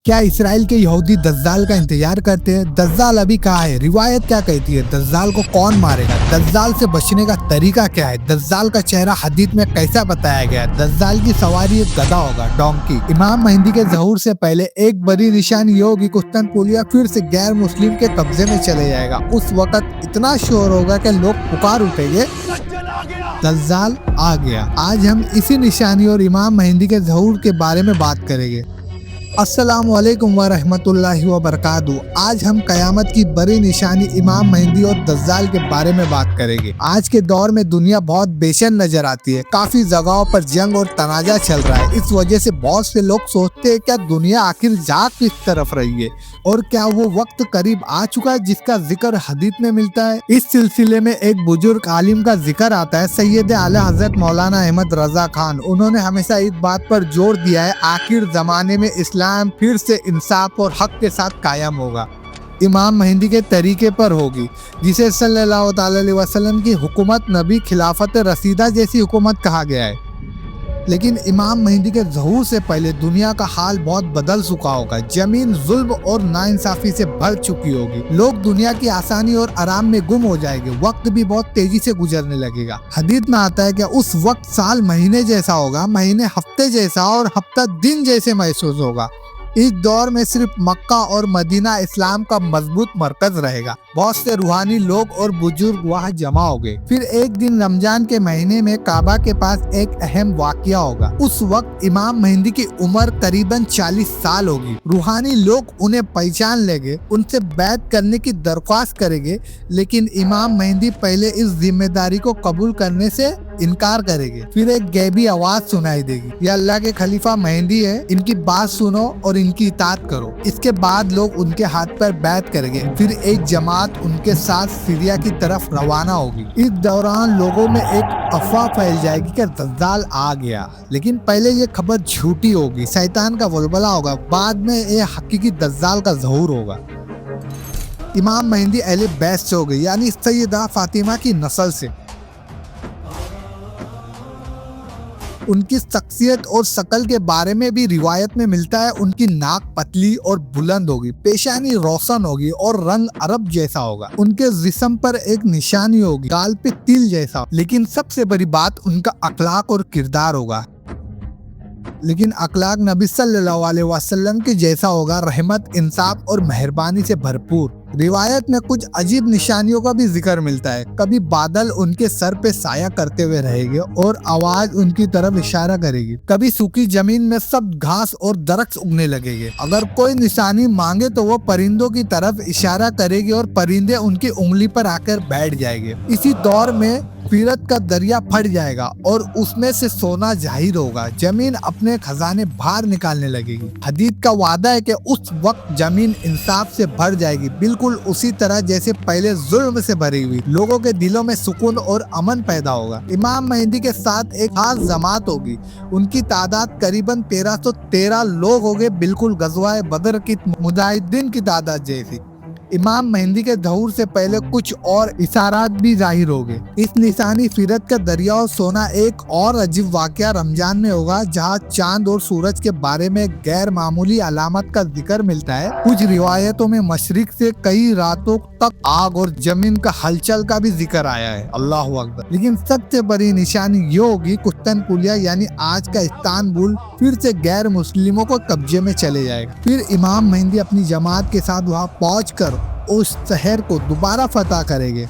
کیا اسرائیل کے یہودی دجال کا انتظار کرتے ہیں؟ دجال ابھی کہاں ہے؟ روایت کیا کہتی ہے؟ دجال کو کون مارے گا؟ دجال سے بچنے کا طریقہ کیا ہے؟ دجال کا چہرہ حدیث میں کیسا بتایا گیا ہے؟ دجال کی سواری ایک گدھا ہوگا، ڈونکی۔ امام مہدی کے ظہور سے پہلے ایک بڑی نشانی یہ ہوگی، قسطنطنیہ پھر سے غیر مسلم کے قبضے میں چلے جائے گا۔ اس وقت اتنا شور ہوگا کہ لوگ پکار اٹھیں گے، دجال آ گیا۔ آج ہم اسی نشانی اور امام مہدی کے ظہور کے بارے میں بات کریں گے۔ السلام علیکم ورحمۃ اللہ وبرکاتہ۔ آج ہم قیامت کی بڑی نشانی امام مہدی اور دجال کے بارے میں بات کریں گے۔ آج کے دور میں دنیا بہت بے چین نظر آتی ہے، کافی جگہوں پر جنگ اور تنازع چل رہا ہے۔ اس وجہ سے بہت سے لوگ سوچتے ہیں کیا دنیا آخر جا کس طرف رہی ہے اور کیا وہ وقت قریب آ چکا ہے جس کا ذکر حدیث میں ملتا ہے۔ اس سلسلے میں ایک بزرگ عالم کا ذکر آتا ہے، سید اعلی حضرت مولانا احمد رضا خان۔ انہوں نے ہمیشہ اس بات پر زور دیا ہے آخر زمانے میں اسلام پھر سے انصاف اور حق کے ساتھ قائم ہوگا، امام مہدی کے طریقے پر ہوگی، جسے صلی اللہ تعالی علیہ وسلم کی حکومت نبی خلافت رشیدہ جیسی حکومت کہا گیا ہے۔ لیکن امام مہدی کے ظہور سے پہلے دنیا کا حال بہت بدل چکا ہوگا۔ زمین ظلم اور ناانصافی سے بھر چکی ہوگی، لوگ دنیا کی آسانی اور آرام میں گم ہو جائیں گے، وقت بھی بہت تیزی سے گزرنے لگے گا۔ حدیث میں آتا ہے کہ اس وقت سال مہینے جیسا ہوگا، مہینے ہفتے جیسا اور ہفتہ دن جیسے محسوس ہوگا۔ اس دور میں صرف مکہ اور مدینہ اسلام کا مضبوط مرکز رہے گا۔ بہت سے روحانی لوگ اور بزرگ وہاں جمع ہو گئے۔ پھر ایک دن رمضان کے مہینے میں کعبہ کے پاس ایک اہم واقعہ ہوگا۔ اس وقت امام مہدی کی عمر قریباً 40 سال ہوگی۔ روحانی لوگ انہیں پہچان لیں گے، ان سے بیعت کرنے کی درخواست کریں گے، لیکن امام مہدی پہلے اس ذمہ داری کو قبول کرنے سے انکار کرے گے۔ پھر ایک غیبی آواز سنائی دے گی، یہ اللہ کے خلیفہ مہدی ہے، ان کی بات سنو اور ان کی اطاعت کرو۔ اس کے بعد لوگ ان کے ہاتھ پر بیعت کریں گے، پھر ایک جماعت ان کے ساتھ سیریا کی طرف روانہ ہوگی۔ اس دوران لوگوں میں ایک افواہ پھیل جائے گی کہ دجال آ گیا، لیکن پہلے یہ خبر جھوٹی ہوگی، شیطان کا ولولہ ہوگا، بعد میں یہ حقیقی دجال کا ظہور ہوگا۔ امام مہدی اہل بیت سے ہوگی، یعنی سیدہ فاطمہ کی نسل سے۔ ان کی شخصیت اور شکل کے بارے میں بھی روایت میں ملتا ہے، ان کی ناک پتلی اور بلند ہوگی، پیشانی روشن ہوگی اور رنگ عرب جیسا ہوگا۔ ان کے جسم پر ایک نشانی ہوگی، گال پہ تل جیسا، لیکن سب سے بڑی بات ان کا اخلاق اور کردار ہوگا۔ لیکن اخلاق نبی صلی اللہ علیہ وسلم کے جیسا ہوگا، رحمت، انصاف اور مہربانی سے بھرپور۔ روایت میں کچھ عجیب نشانیوں کا بھی ذکر ملتا ہے، کبھی بادل ان کے سر پہ سایہ کرتے ہوئے رہے گے اور آواز ان کی طرف اشارہ کرے گی، کبھی سوکھی زمین میں سب گھاس اور درخت اگنے لگے گے۔ اگر کوئی نشانی مانگے تو وہ پرندوں کی طرف اشارہ کرے گی اور پرندے ان کی انگلی پر آ کر بیٹھ جائیں گے۔ اسی دور میں فیرت کا دریا پھٹ جائے گا اور اس میں سے سونا ظاہر ہوگا، زمین اپنے خزانے باہر نکالنے لگے گی۔ حدیث کا وعدہ ہے کہ اس وقت زمین انصاف سے بھر جائے گی، بالکل اسی طرح جیسے پہلے ظلم سے بھری ہوئی۔ لوگوں کے دلوں میں سکون اور امن پیدا ہوگا۔ امام مہدی کے ساتھ ایک خاص جماعت ہوگی، ان کی تعداد قریباً 1313 لوگ ہوگے، بالکل غزوہ بدر کی مجاہدین کی تعداد جیسی۔ امام مہدی کے ظہور سے پہلے کچھ اور اشارات بھی ظاہر ہوگے۔ اس نشانی فیرت کا دریا اور سونا۔ ایک اور عجیب واقعہ رمضان میں ہوگا، جہاں چاند اور سورج کے بارے میں غیر معمولی علامت کا ذکر ملتا ہے۔ کچھ روایتوں میں مشرق سے کئی راتوں تک آگ اور زمین کا ہلچل کا بھی ذکر آیا ہے، اللہ اکبر۔ لیکن سب سے بڑی نشانی یہ ہوگی، قسطنطنیہ یعنی آج کا استنبول پھر سے غیر مسلموں کو قبضے میں چلے جائے گا۔ پھر امام مہدی اپنی جماعت کے ساتھ وہاں پہنچ کر اس شہر کو دوبارہ فتح کریں گے۔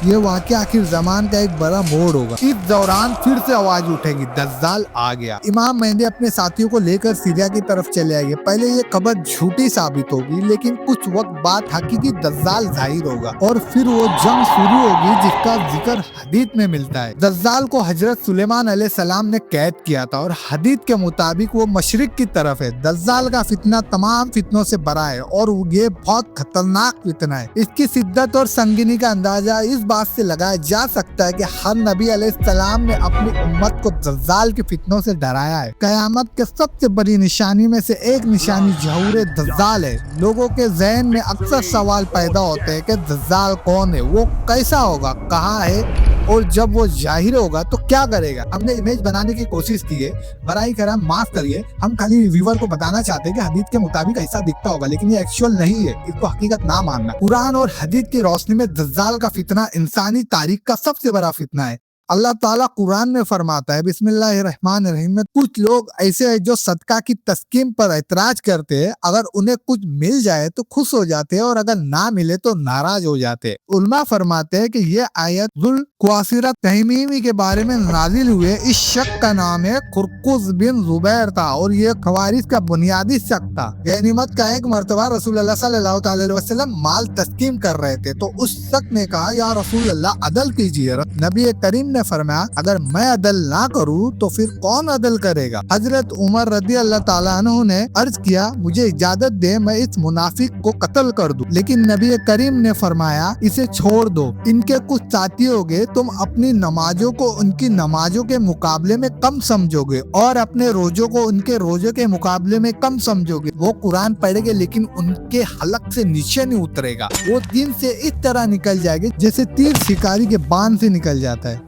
یہ واقعہ آخر زمان کا ایک بڑا موڑ ہوگا۔ اس دوران پھر سے آواز اٹھے گی، دجال آ گیا۔ امام مہدی اپنے ساتھیوں کو لے کر سیریا کی طرف چلے آئے گے۔ پہلے یہ خبر جھوٹی ثابت ہوگی، لیکن کچھ وقت بعد حقیقی دجال ظاہر ہوگا اور پھر وہ جنگ شروع ہوگی جس کا ذکر حدیث میں ملتا ہے۔ دجال کو حضرت سلیمان علیہ السلام نے قید کیا تھا اور حدیث کے مطابق وہ مشرق کی طرف ہے۔ دجال کا فتنہ تمام فتنوں سے بڑا ہے اور یہ بہت خطرناک فتنہ ہے۔ اس کی شدت اور سنگینی کا اندازہ اس بات سے لگایا جا سکتا ہے کہ ہر نبی علیہ السلام نے اپنی امت کو دجال کے فتنوں سے ڈرایا ہے۔ قیامت کے سب سے بڑی نشانی میں سے ایک نشانی ظہور دجال ہے۔ لوگوں کے ذہن میں اکثر سوال پیدا ہوتے ہیں کہ دجال کون ہے، وہ کیسا ہوگا، کہاں ہے اور جب وہ ظاہر ہوگا تو کیا کرے گا؟ ہم نے امیج بنانے کی کوشش کی ہے، برائے کرم معاف کریے، ہم خالی ویور کو بتانا چاہتے ہیں کہ حدیث کے مطابق ایسا دکھتا ہوگا، لیکن یہ ایکچوئل نہیں ہے، اس کو حقیقت نہ ماننا۔ قرآن اور حدیث کی روشنی میں دجال کا فتنہ انسانی تاریخ کا سب سے بڑا فتنہ ہے۔ اللہ تعالیٰ قرآن میں فرماتا ہے، بسم اللہ الرحمن الرحیم میں، کچھ لوگ ایسے ہیں جو صدقہ کی تسکین پر اعتراض کرتے ہیں، اگر انہیں کچھ مل جائے تو خوش ہو جاتے ہیں اور اگر نہ ملے تو ناراض ہو جاتے ہیں۔ علماء فرماتے ہیں کہ یہ آیت ذوالقواسرہ تیمیمی کے بارے میں نازل ہوئے۔ اس شخص کا نام ہے قرقز بن زبیر تھا اور یہ خوارج کا بنیادی شخص تھا۔ غنیمت کا ایک مرتبہ رسول اللہ صلی اللہ علیہ وسلم مال تقسیم کر رہے تھے تو اس شخص نے کہا، یا رسول اللہ عدل کیجیے۔ نبی کریم نے فرمایا، اگر میں عدل نہ کروں تو پھر کون عدل کرے گا؟ حضرت عمر رضی اللہ تعالیٰ عنہ نے عرض کیا، مجھے اجازت دے میں اس منافق کو قتل کر دوں، لیکن نبی کریم نے فرمایا، اسے چھوڑ دو، ان کے کچھ ساتھی ہوگے، تم اپنی نمازوں کو ان کی نمازوں کے مقابلے میں کم سمجھو گے اور اپنے روزوں کو ان کے روزوں کے مقابلے میں کم سمجھو گے۔ وہ قرآن پڑھے گے لیکن ان کے حلق سے نیچے نہیں اترے گا، وہ دین سے اس طرح نکل جائے گے جیسے تیر شکاری کے بان سے نکل جاتا ہے۔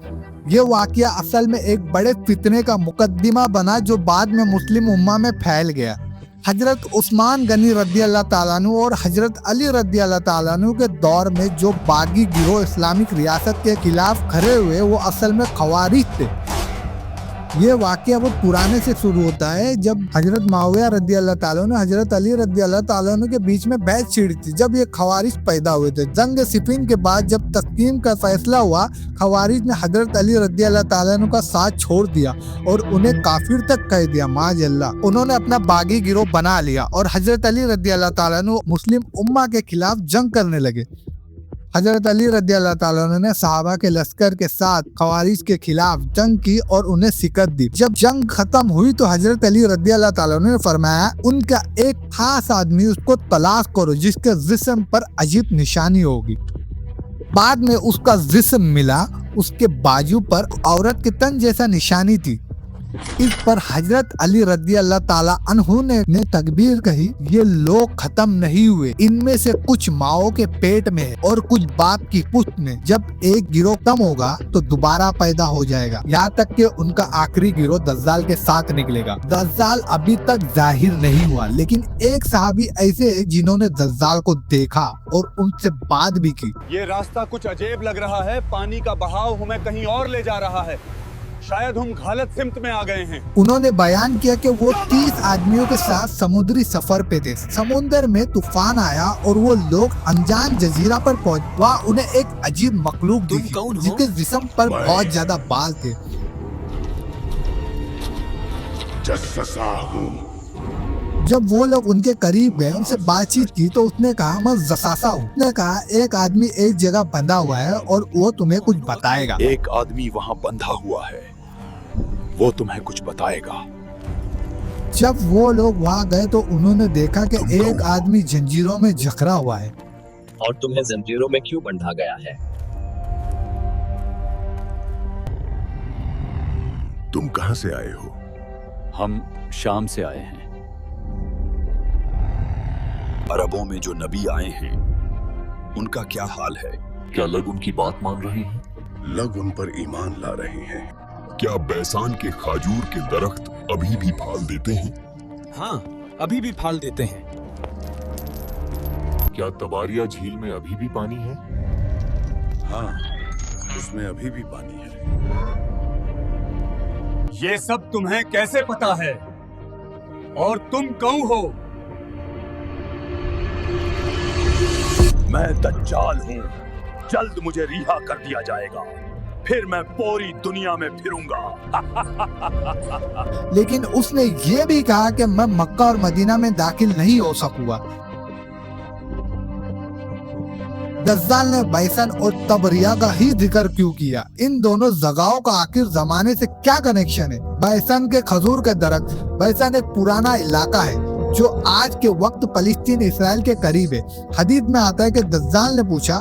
یہ واقعہ اصل میں ایک بڑے فتنے کا مقدمہ بنا جو بعد میں مسلم امہ میں پھیل گیا۔ حضرت عثمان غنی رضی اللہ تعالیٰ عنہ اور حضرت علی رضی اللہ تعالیٰ عنہ کے دور میں جو باغی گروہ اسلامک ریاست کے خلاف کھڑے ہوئے وہ اصل میں خوارج تھے۔ یہ واقعہ بہت پرانے سے شروع ہوتا ہے، جب حضرت معاویہ رضی اللہ تعالیٰ عنہ حضرت علی رضی اللہ تعالیٰ عنہ کے بیچ میں بحث چھڑی تھی، جب یہ خوارج پیدا ہوئے تھے۔ جنگ صفین کے بعد جب تقسیم کا فیصلہ ہوا، خوارج نے حضرت علی رضی اللہ تعالیٰ عنہ کا ساتھ چھوڑ دیا اور انہیں کافر تک کہہ دیا، معاذ اللہ۔ انہوں نے اپنا باغی گروہ بنا لیا اور حضرت علی رضی اللہ تعالیٰ عنہ مسلم امہ کے خلاف جنگ کرنے لگے۔ حضرت علی رضی اللہ تعالیٰ عنہ نے صحابہ کے لشکر کے ساتھ خوارج کے خلاف جنگ کی اور انہیں شکست دی۔ جب جنگ ختم ہوئی تو حضرت علی رضی اللہ تعالیٰ عنہ نے فرمایا، ان کا ایک خاص آدمی اس کو تلاش کرو جس کے جسم پر عجیب نشانی ہوگی۔ بعد میں اس کا جسم ملا، اس کے بازو پر عورت کے تن جیسا نشانی تھی۔ اس پر حضرت علی رضی اللہ تعالیٰ عنہ نے تکبیر کہی، یہ لوگ ختم نہیں ہوئے، ان میں سے کچھ ماؤں کے پیٹ میں ہے اور کچھ باپ کی پشت میں، جب ایک گروہ کم ہوگا تو دوبارہ پیدا ہو جائے گا، یہاں تک کہ ان کا آخری گروہ دجال کے ساتھ نکلے گا۔ دجال ابھی تک ظاہر نہیں ہوا، لیکن ایک صحابی ایسے ہیں جنہوں نے دجال کو دیکھا اور ان سے بات بھی کی۔ یہ راستہ کچھ عجیب لگ رہا ہے، پانی کا بہاؤ ہمیں کہیں اور لے جا رہا ہے، شاید ہم غلط سمت میں آ گئے ہیں۔ انہوں نے بیان کیا کہ وہ 30 آدمیوں کے ساتھ سمندری سفر پہ تھے۔ سمندر میں طوفان آیا اور وہ لوگ انجان جزیرہ پر پہنچ، وہاں انہیں ایک عجیب مخلوق دکھی جس کے جسم پر بہت زیادہ بال تھے۔ جسسا ہوں۔ جب وہ لوگ ان کے قریب گئے، ان سے بات چیت کی تو اس نے کہا، میں جساسا ہوں۔ اس نے کہا، ایک آدمی ایک جگہ بندھا ہوا ہے اور وہ تمہیں کچھ بتائے گا۔ ایک آدمی وہاں بندھا ہوا ہے، وہ تمہیں کچھ بتائے گا۔ جب وہ لوگ وہاں گئے تو انہوں نے دیکھا کہ ایک آدمی زنجیروں میں جکڑا ہوا ہے۔ اور تمہیں زنجیروں میں کیوں بندھا گیا ہے؟ تم کہاں سے آئے ہو؟ ہم شام سے آئے ہیں۔ عربوں میں جو نبی آئے ہیں ان کا کیا حال ہے؟ کیا لوگ ان کی بات مان رہے ہیں؟ لوگ ان پر ایمان لا رہے ہیں۔ کیا بیسان کے کھجور کے درخت ابھی بھی پھال دیتے ہیں؟ ہاں، ابھی بھی پھال دیتے ہیں۔ کیا تباریہ جھیل میں ابھی بھی پانی ہے؟ ہاں، اس میں ابھی بھی پانی ہے۔ یہ سب تمہیں کیسے پتا ہے؟ اور تم کون ہو؟ میں دجال ہوں، جلد مجھے رہا کر دیا جائے گا، پھر میں پوری دنیا میں پھروں گا۔ لیکن اس نے یہ بھی کہا کہ میں مکہ اور مدینہ میں داخل نہیں ہو سکوں گا۔ دجال نے بیسن اور تبریہ کا ہی ذکر کیوں کیا؟ ان دونوں جگہوں کا آخر زمانے سے کیا کنیکشن ہے؟ بیسن کے کھجور کے درخت، بیسن ایک پرانا علاقہ ہے جو آج کے وقت فلسطین اسرائیل کے قریب ہے۔ حدیث میں آتا ہے کہ دجال نے پوچھا،